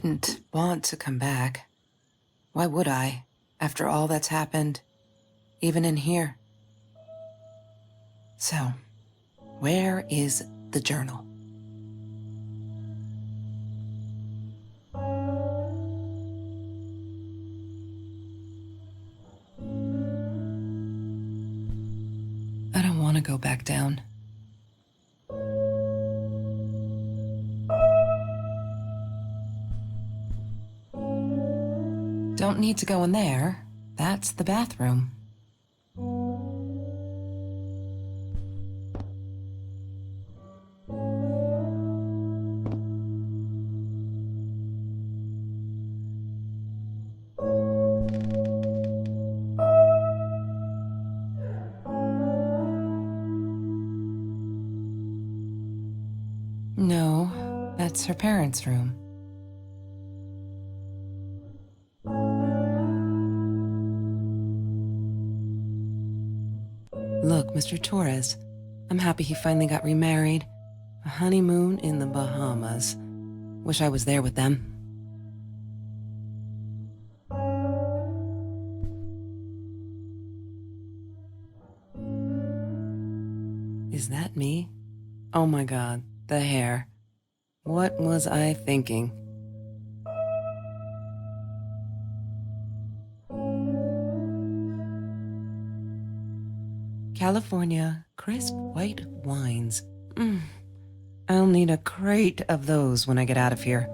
didn't want to come back. Why would I, after all that's happened, even in here? So, where is the journal? I don't want to go back down. Don't need to go in there. That's the bathroom. No, that's her parents' room. Look, Mr. Torres, I'm happy he finally got remarried. A honeymoon in the Bahamas. Wish I was there with them. Is that me? Oh my God, the hair. What was I thinking? California crisp white wines. I'll need a crate of those when I get out of here.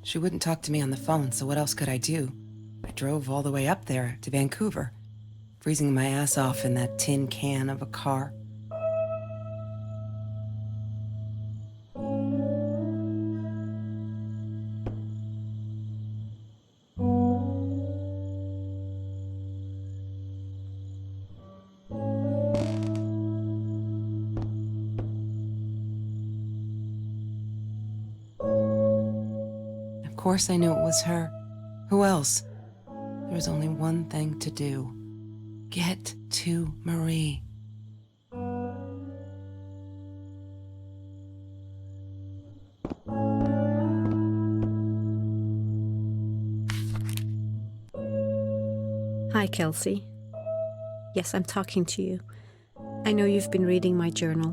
She wouldn't talk to me on the phone, so what else could I do? I drove all the way up there to Vancouver, freezing my ass off in that tin can of a car. Of course I knew it was her. Who else? There was only one thing to do. Get to Marie. Hi, Kelsey. Yes, I'm talking to you. I know you've been reading my journal.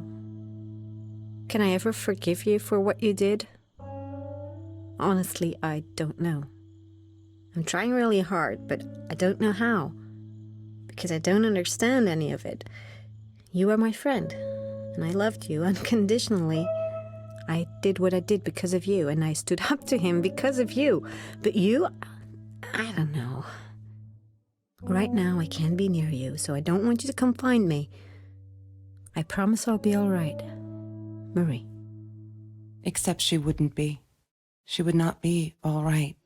Can I ever forgive you for what you did? Honestly, I don't know. I'm trying really hard, but I don't know how. Because I don't understand any of it. You are my friend, and I loved you unconditionally. I did what I did because of you, and I stood up to him because of you. But you, I don't know. Right now, I can't be near you, so I don't want you to come find me. I promise I'll be all right. Marie. Except she wouldn't be. She would not be all right.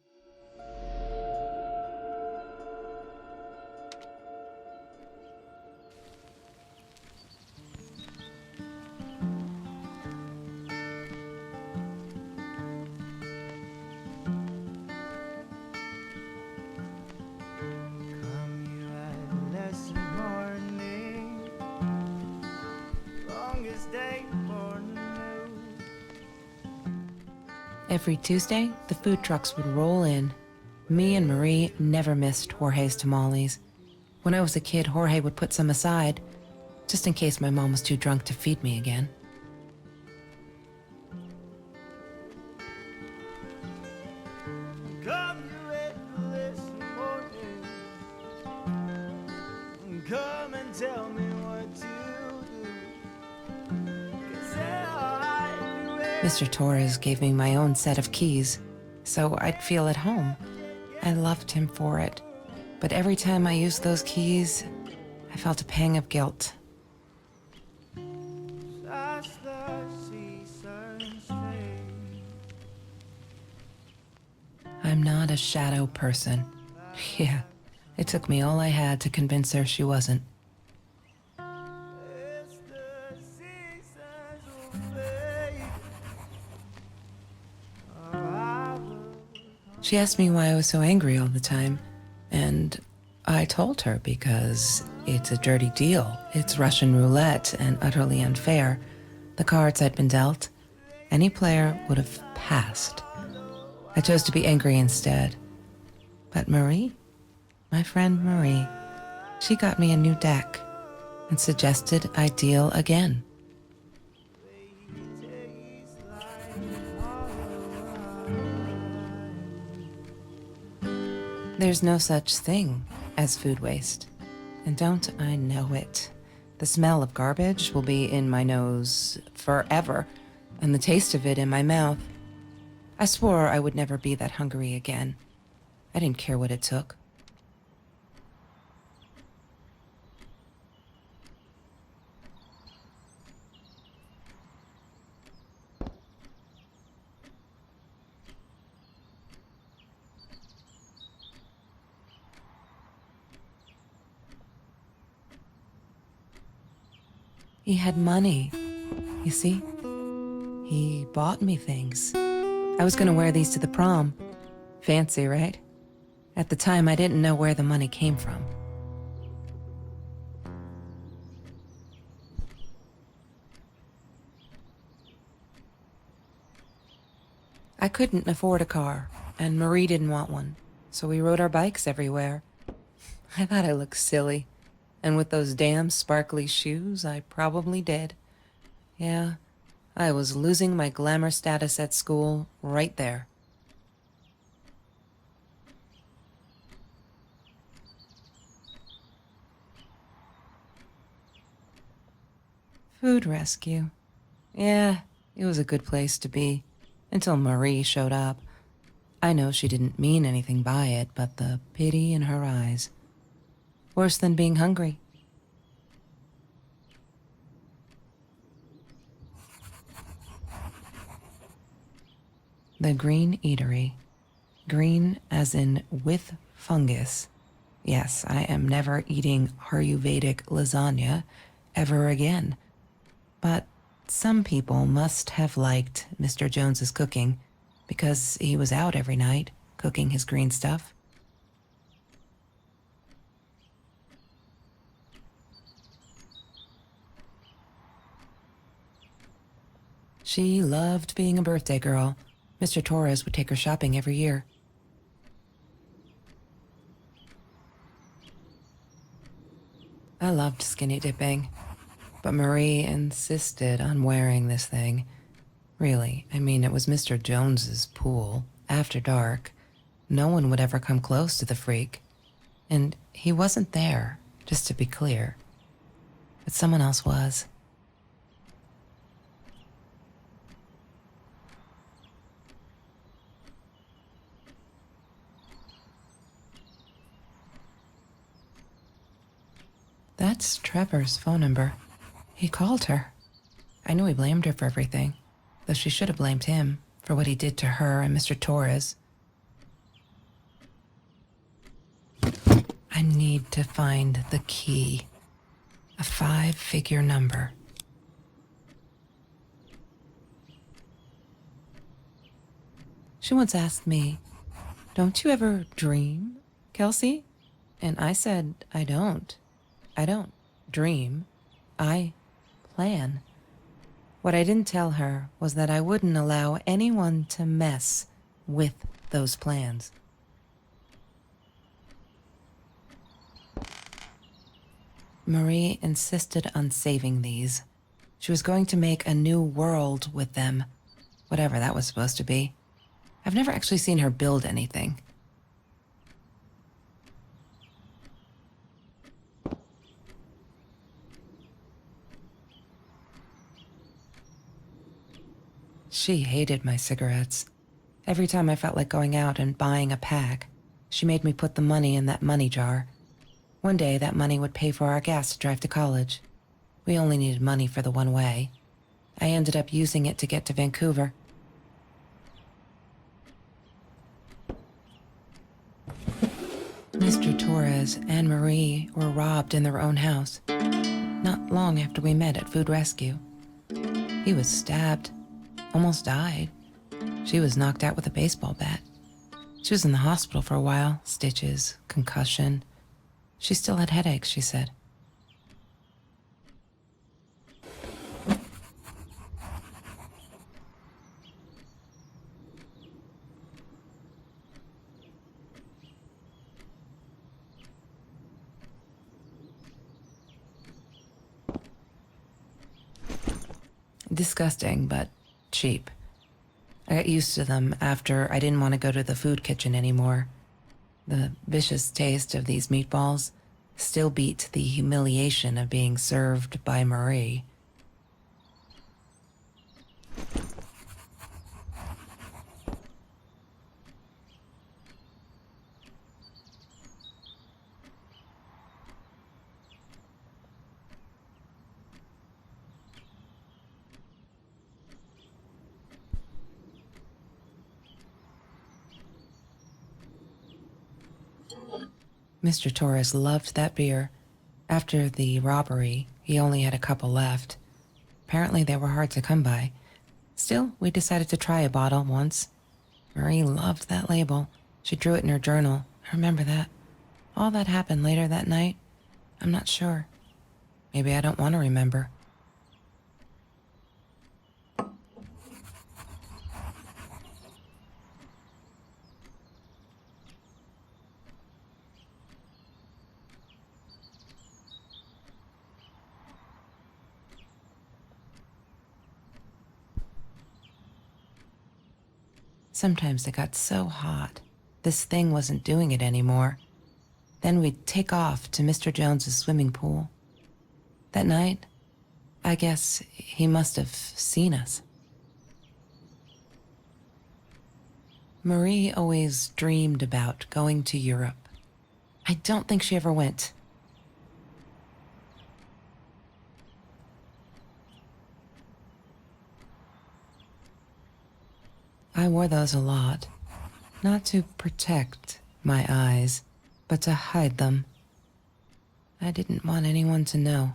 Every Tuesday, the food trucks would roll in. Me and Marie never missed Jorge's tamales. When I was a kid, Jorge would put some aside, just in case my mom was too drunk to feed me again. Come this morning. Come and tell me what to do. 'Cause Mr. Torres gave me my own set of keys, so I'd feel at home. I loved him for it, but every time I used those keys, I felt a pang of guilt. As the seasons fade. I'm not a shadow person. Yeah, it took me all I had to convince her she wasn't. As the seasons will fade. I will She asked me why I was so angry all the time, and I told her because it's a dirty deal. It's Russian roulette and utterly unfair. The cards I'd been dealt, any player would have passed. I chose to be angry instead. But Marie, my friend Marie, she got me a new deck and suggested I deal again. taste like wine. There's no such thing as food waste. And don't I know it? The smell of garbage will be in my nose forever, and the taste of it in my mouth. I swore I would never be that hungry again. I didn't care what it took. He had money, you see? He bought me things. I was gonna wear these to the prom. Fancy, right? At the time, I didn't know where the money came from. I couldn't afford a car, and Marie didn't want one, so we rode our bikes everywhere. I thought I looked silly, and with those damn sparkly shoes, I probably did. Yeah, I was losing my glamour status at school right there. Food rescue. Yeah, it was a good place to be. Until Marie showed up. I know she didn't mean anything by it, but the pity in her eyes. Worse than being hungry. The Green Eatery. Green as in with fungus. Yes, I am never eating Ayurvedic lasagna ever again. But some people must have liked Mr. Jones's cooking because he was out every night cooking his green stuff. She loved being a birthday girl. Mr. Torres would take her shopping every year. I loved skinny dipping, but Marie insisted on wearing this thing. Really, I mean, it was Mr. Jones's pool, after dark. No one would ever come close to the freak. And he wasn't there, just to be clear. But someone else was. That's Trevor's phone number. He called her. I knew he blamed her for everything, though she should have blamed him for what he did to her and Mr. Torres. I need to find the key. A 5-figure number. She once asked me, "Don't you ever dream, Kelsey?" And I said, I don't. I don't dream. I plan. What I didn't tell her was that I wouldn't allow anyone to mess with those plans. Marie insisted on saving these. She was going to make a new world with them, whatever that was supposed to be. I've never actually seen her build anything. She hated my cigarettes. Every time I felt like going out and buying a pack, she made me put the money in that money jar. One day, that money would pay for our gas to drive to college. We only needed money for the one way. I ended up using it to get to Vancouver. Mr. Torres and Marie were robbed in their own house, not long after we met at Food Rescue. He was stabbed, almost died. She was knocked out with a baseball bat. She was in the hospital for a while, stitches, concussion. She still had headaches, she said. Disgusting, but cheap. I got used to them after I didn't want to go to the food kitchen anymore. The vicious taste of these meatballs still beat the humiliation of being served by Marie. Mr. Torres loved that beer. After the robbery, he only had a couple left. Apparently they were hard to come by. Still, we decided to try a bottle once. Marie loved that label. She drew it in her journal. I remember that. All that happened later that night, I'm not sure. Maybe I don't want to remember. Sometimes it got so hot, this thing wasn't doing it anymore. Then we'd take off to Mr. Jones's swimming pool. That night, I guess he must have seen us. Marie always dreamed about going to Europe. I don't think she ever went. I wore those a lot, not to protect my eyes, but to hide them. I didn't want anyone to know.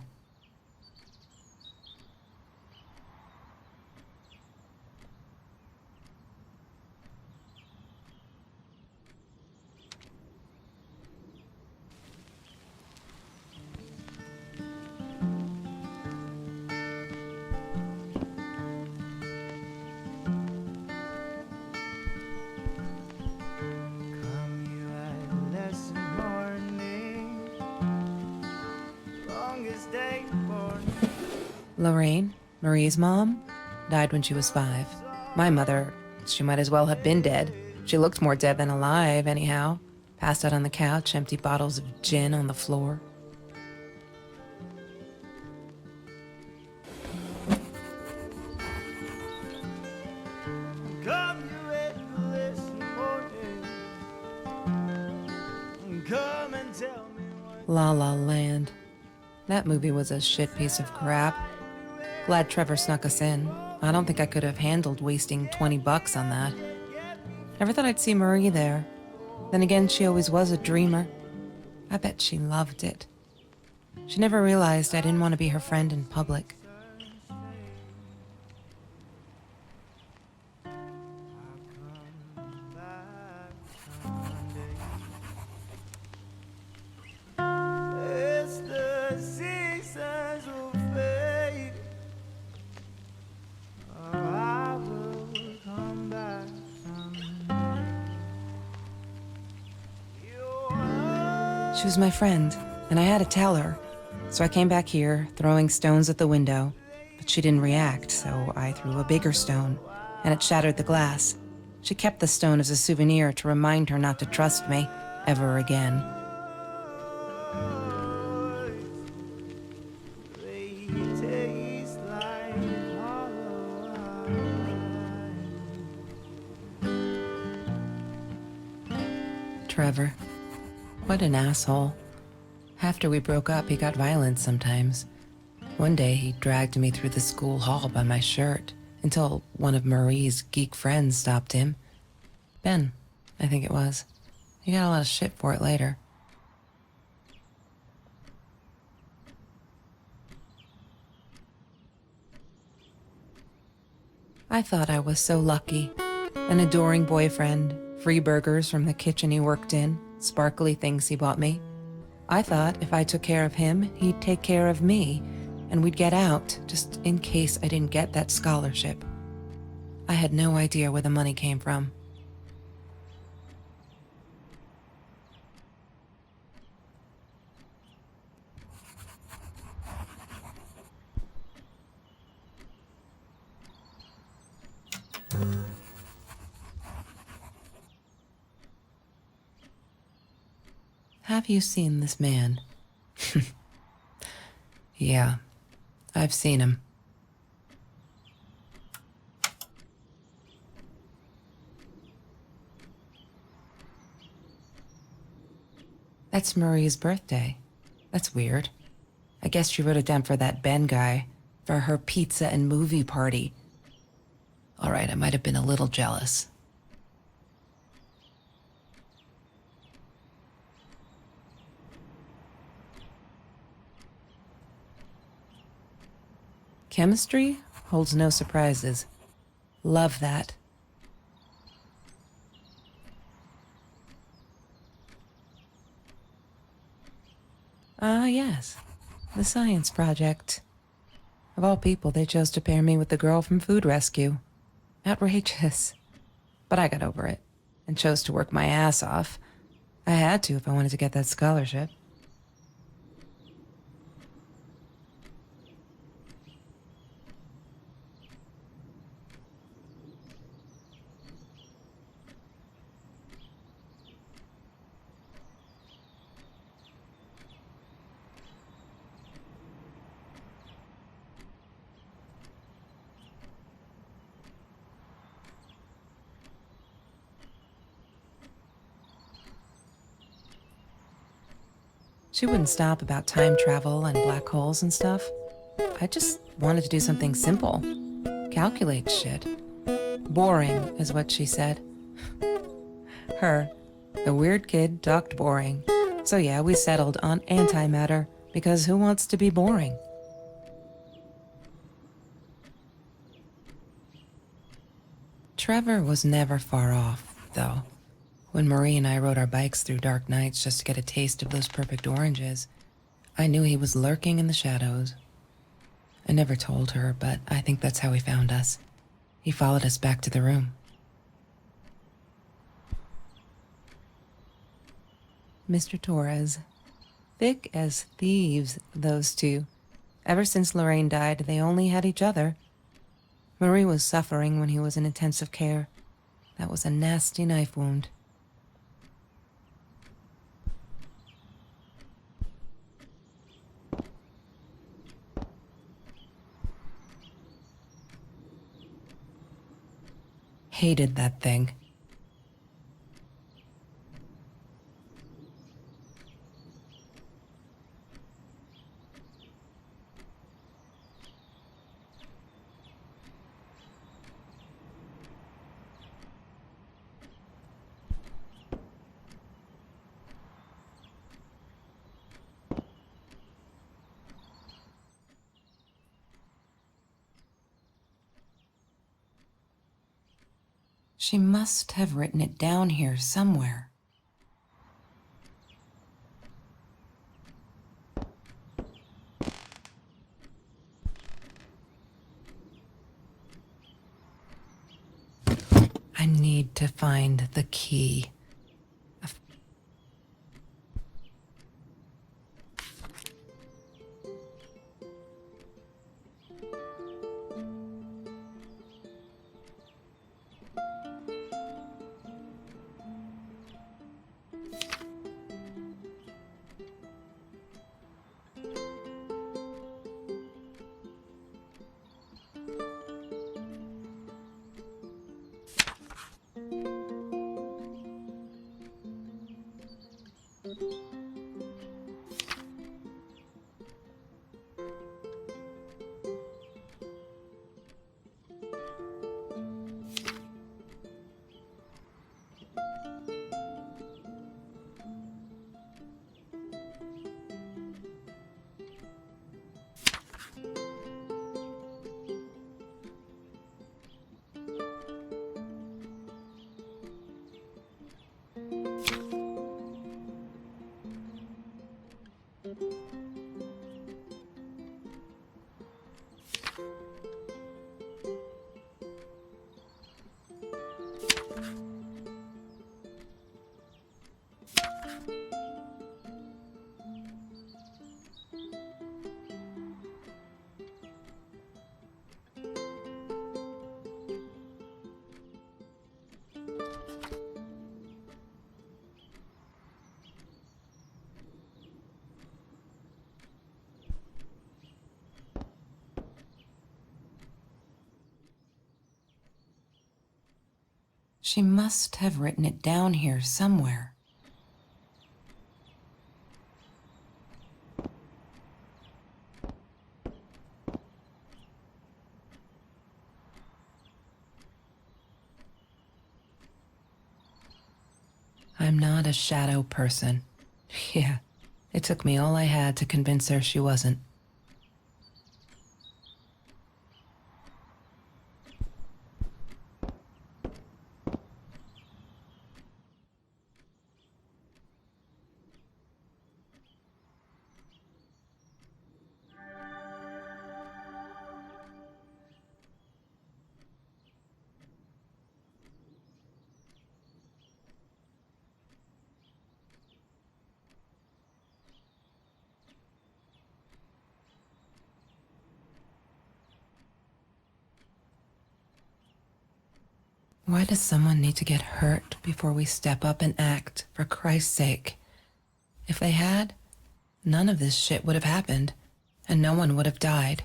Come you at less morning, longest day morning. Lorraine, Marie's mom, died when she was 5. My mother, she might as well have been dead. She looked more dead than alive, anyhow. Passed out on the couch, empty bottles of gin on the floor. Come you at less morning, come and tell me what. La La Land. That movie was a shit piece of crap. Glad Trevor snuck us in. I don't think I could have handled wasting $20 on that. Never thought I'd see Marie there. Then again, she always was a dreamer. I bet she loved it. She never realized I didn't want to be her friend in public. It's the seasons will fade. Oh, I will come back someday. She was my friend, and I had to tell her. So I came back here, throwing stones at the window, but she didn't react, so I threw a bigger stone, and it shattered the glass. She kept the stone as a souvenir to remind her not to trust me ever again. They taste like hollow Trevor, what an asshole. After we broke up, he got violent sometimes. One day, he dragged me through the school hall by my shirt until one of Marie's geek friends stopped him. Ben, I think it was. He got a lot of shit for it later. I thought I was so lucky. An adoring boyfriend, free burgers from the kitchen he worked in, sparkly things he bought me. I thought if I took care of him, he'd take care of me, and we'd get out, just in case I didn't get that scholarship. I had no idea where the money came from. Have you seen this man? Yeah, I've seen him. That's Marie's birthday. That's weird. I guess she wrote it down for that Ben guy, for her pizza and movie party. All right, I might have been a little jealous. Chemistry holds no surprises. Love that. Ah, yes. The science project. Of all people, they chose to pair me with the girl from Food Rescue. Outrageous. But I got over it and chose to work my ass off. I had to if I wanted to get that scholarship. She wouldn't stop about time travel and black holes and stuff. I just wanted to do something simple. Calculate shit. Boring is what she said. Her, the weird kid, talked boring. So yeah, we settled on antimatter, because who wants to be boring? Trevor was never far off, though. When Marie and I rode our bikes through dark nights just to get a taste of those perfect oranges, I knew he was lurking in the shadows. I never told her, but I think that's how he found us. He followed us back to the room. Mr. Torres. Thick as thieves, those two. Ever since Lorraine died, they only had each other. Marie was suffering when he was in intensive care. That was a nasty knife wound. Hated that thing. She must have written it down here somewhere. I need to find the key. She must have written it down here somewhere. I'm not a shadow person. Yeah, it took me all I had to convince her she wasn't. Why does someone need to get hurt before we step up and act, for Christ's sake? If they had, none of this shit would have happened, and no one would have died.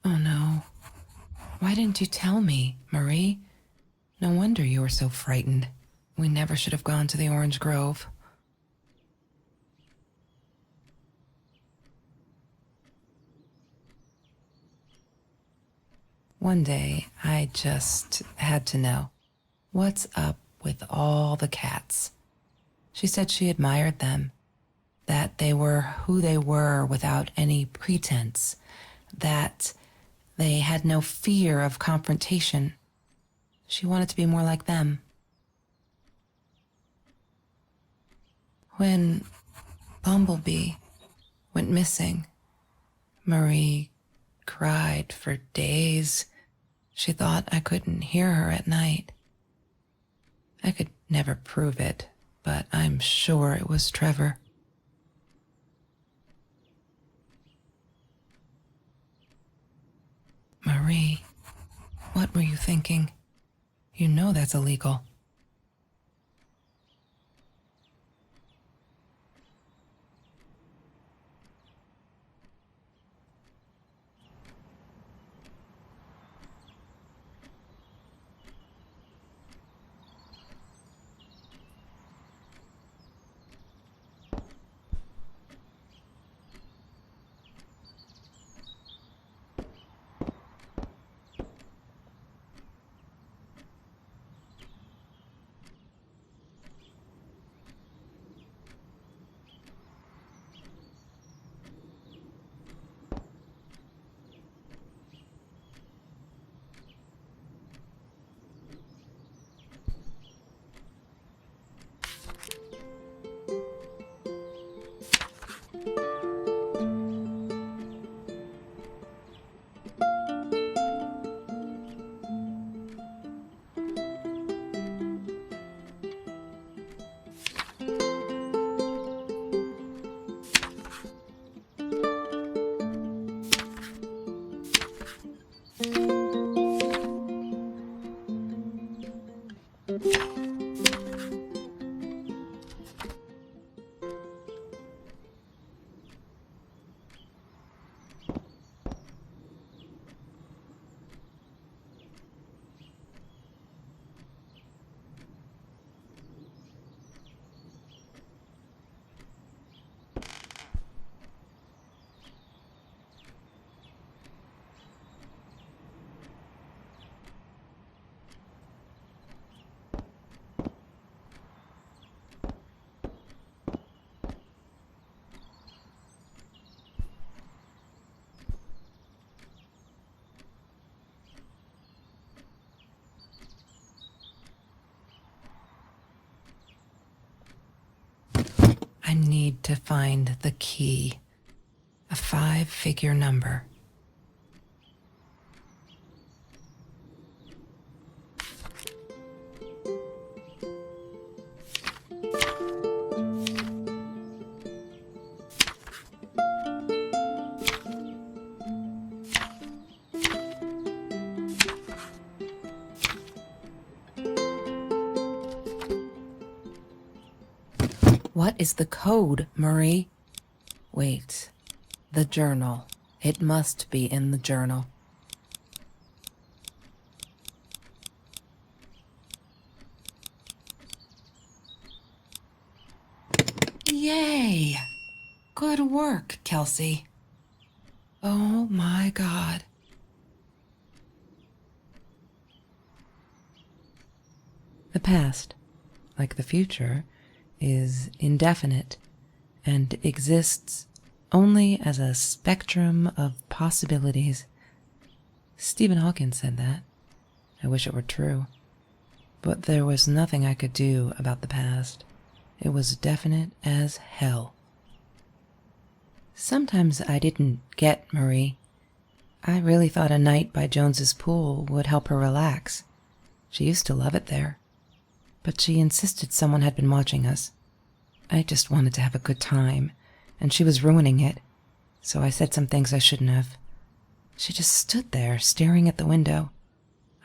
Oh no. Why didn't you tell me, Marie? No wonder you were so frightened. We never should have gone to the Orange Grove. One day, I just had to know. What's up with all the cats? She said she admired them, that they were who they were without any pretense, that they had no fear of confrontation. She wanted to be more like them. When Bumblebee went missing, Marie cried for days. She thought I couldn't hear her at night. I could never prove it, but I'm sure it was Trevor. Marie, what were you thinking? You know that's illegal. I need to find the key. A 5-figure number. What is the code, Marie? Wait. The journal. It must be in the journal. Yay! Good work, Kelsey. Oh my God. The past, like the future, is indefinite and exists only as a spectrum of possibilities. Stephen Hawking said that. I wish it were true. But there was nothing I could do about the past. It was definite as hell. Sometimes I didn't get Marie. I really thought a night by Jones's pool would help her relax. She used to love it there. But she insisted someone had been watching us. I just wanted to have a good time, and she was ruining it, so I said some things I shouldn't have. She just stood there, staring at the window.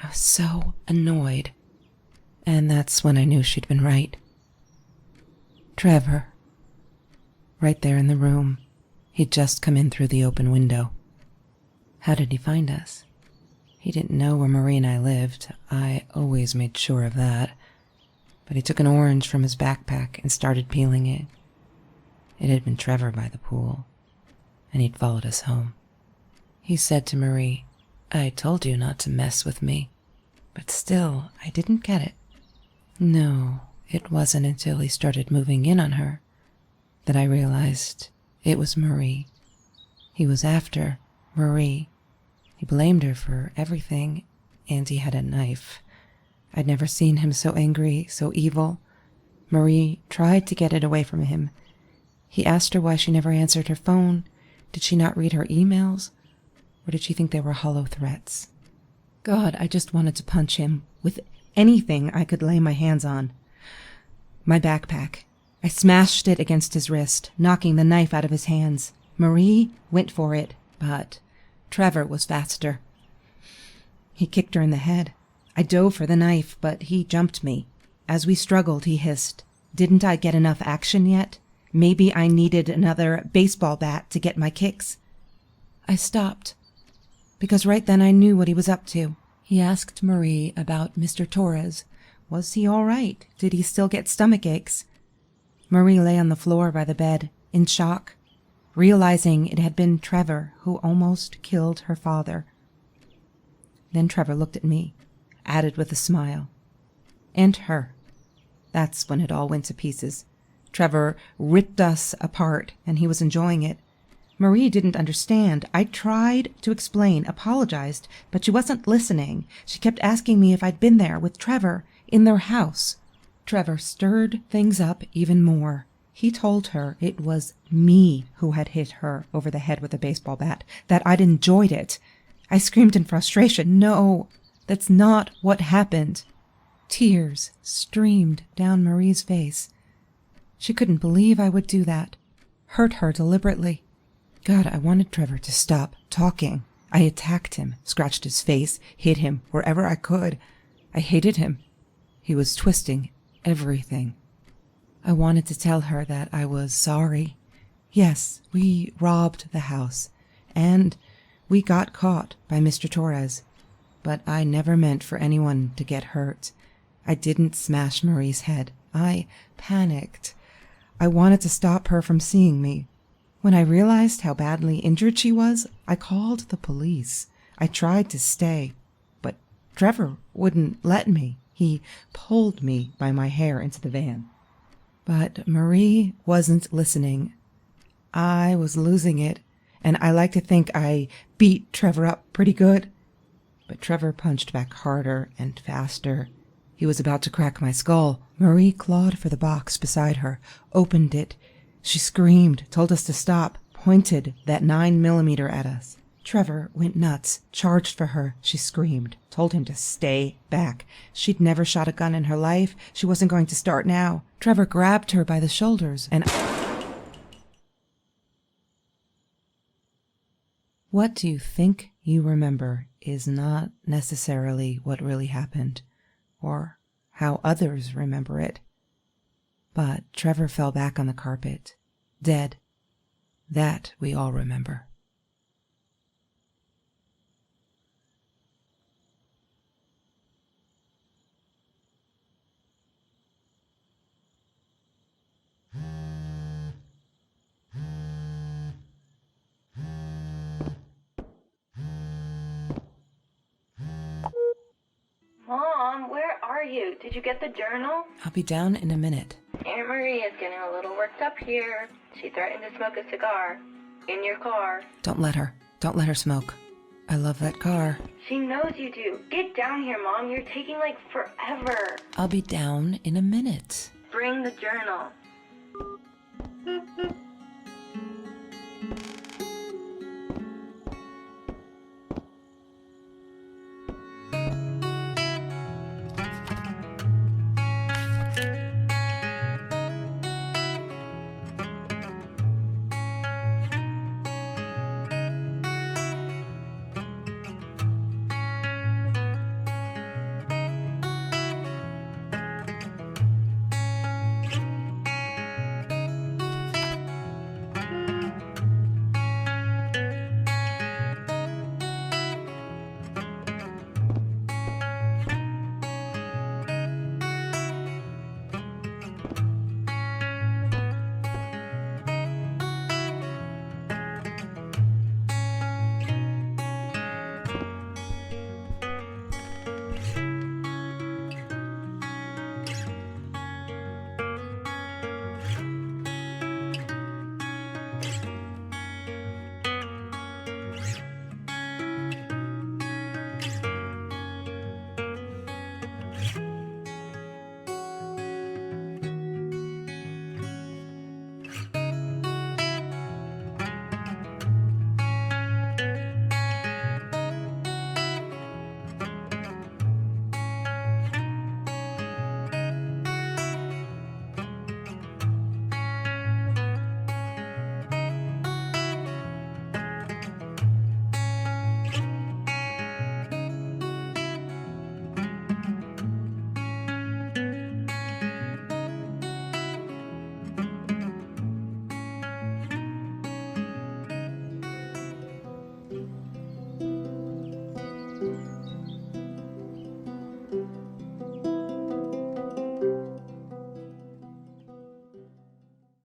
I was so annoyed. And that's when I knew she'd been right. Trevor. Right there in the room. He'd just come in through the open window. How did he find us? He didn't know where Marie and I lived. I always made sure of that. But he took an orange from his backpack and started peeling it. It had been Trevor by the pool, and he'd followed us home. He said to Marie, "I told you not to mess with me." But still, I didn't get it. No, it wasn't until he started moving in on her that I realized it was Marie. He was after Marie. He blamed her for everything, and he had a knife. I'd never seen him so angry, so evil. Marie tried to get it away from him. He asked her why she never answered her phone. Did she not read her emails? Or did she think they were hollow threats? God, I just wanted to punch him with anything I could lay my hands on. My backpack. I smashed it against his wrist, knocking the knife out of his hands. Marie went for it, but Trevor was faster. He kicked her in the head. I dove for the knife, but he jumped me. As we struggled, he hissed, "Didn't I get enough action yet? Maybe I needed another baseball bat to get my kicks." I stopped, because right then I knew what he was up to. He asked Marie about Mr. Torres. Was he all right? Did he still get stomach aches? Marie lay on the floor by the bed, in shock, realizing it had been Trevor who almost killed her father. Then Trevor looked at me, added with a smile, "And her." That's when it all went to pieces. Trevor ripped us apart, and he was enjoying it. Marie didn't understand. I tried to explain, apologized, but she wasn't listening. She kept asking me if I'd been there with Trevor in their house. Trevor stirred things up even more. He told her it was me who had hit her over the head with a baseball bat, that I'd enjoyed it. I screamed in frustration, "No, that's not what happened." Tears streamed down Marie's face. She couldn't believe I would do that, hurt her deliberately. God, I wanted Trevor to stop talking. I attacked him, scratched his face, hit him wherever I could. I hated him. He was twisting everything. I wanted to tell her that I was sorry. Yes, we robbed the house, and we got caught by Mr. Torres, but I never meant for anyone to get hurt. I didn't smash Marie's head. I panicked. I wanted to stop her from seeing me. When I realized how badly injured she was, I called the police. I tried to stay, but Trevor wouldn't let me. He pulled me by my hair into the van. But Marie wasn't listening. I was losing it, and I like to think I beat Trevor up pretty good. But Trevor punched back harder and faster. He was about to crack my skull. Marie clawed for the box beside her, opened it. She screamed, told us to stop, pointed that 9mm at us. Trevor went nuts, charged for her. She screamed, told him to stay back. She'd never shot a gun in her life. She wasn't going to start now. Trevor grabbed her by the shoulders and... What do you think you remember is not necessarily what really happened, or how others remember it. But Trevor fell back on the carpet, dead. That we all remember. Mom, where are you? Did you get the journal? I'll be down in a minute. Aunt Marie is getting a little worked up here. She threatened to smoke a cigar. In your car. Don't let her. Don't let her smoke. I love that car. She knows you do. Get down here, Mom. You're taking like forever. I'll be down in a minute. Bring the journal.